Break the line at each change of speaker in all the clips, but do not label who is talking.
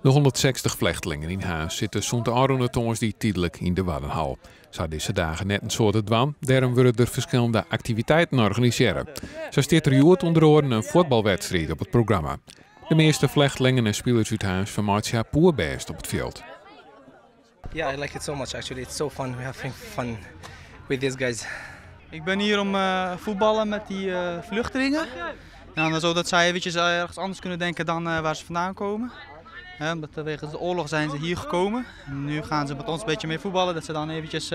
De 160 vluchtelingen in huis zitten zonder Aronetons die tijdelijk in de Waddenhal. Zou deze dagen net een soort dwan, daarom worden er verschillende activiteiten organiseren. Zo staat er juist onder andere een voetbalwedstrijd op het programma. De meeste vluchtelingen en spelers uit huis vermaken zich poerbest op het veld.
Yeah, I like it so much actually. It's so fun. We're having fun with these guys.
Ik ben hier om voetballen met die vluchtelingen. Nou, zodat zij eventjes ergens anders kunnen denken dan waar ze vandaan komen. Omdat wegens de oorlog zijn ze hier gekomen. En nu gaan ze met ons een beetje mee voetballen. Dat ze dan eventjes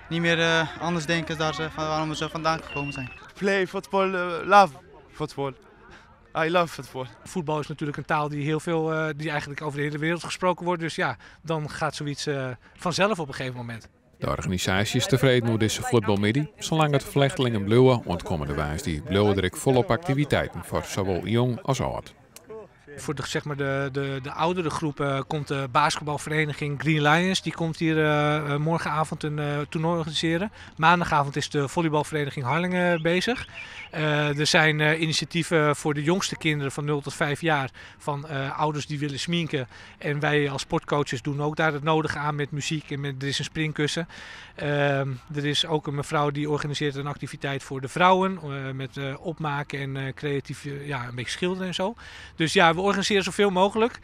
niet meer anders denken waarom ze vandaan gekomen zijn.
Play football, love football. I love football.
Voetbal is natuurlijk een taal die die eigenlijk over de hele wereld gesproken wordt. Dus ja, dan gaat zoiets vanzelf op een gegeven moment.
De organisatie is tevreden over deze voetbalmiddag. Zolang het vluchtelingen blijven, ontkomen de wijs die blijven er volop activiteiten voor zowel jong als oud.
Voor de oudere groep komt de basketbalvereniging Green Lions. Die komt hier morgenavond een toernooi organiseren. Maandagavond is de volleybalvereniging Harlingen bezig. Er zijn initiatieven voor de jongste kinderen van 0 tot 5 jaar van ouders die willen sminken. En wij als sportcoaches doen ook daar het nodige aan met muziek en er is een springkussen. Er is ook een mevrouw die organiseert een activiteit voor de vrouwen met opmaken en creatief een beetje schilderen en zo. Dus ja, we organiseren zoveel mogelijk.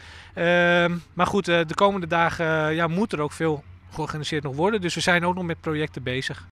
Maar goed, de komende dagen moet er ook veel georganiseerd nog worden. Dus we zijn ook nog met projecten bezig.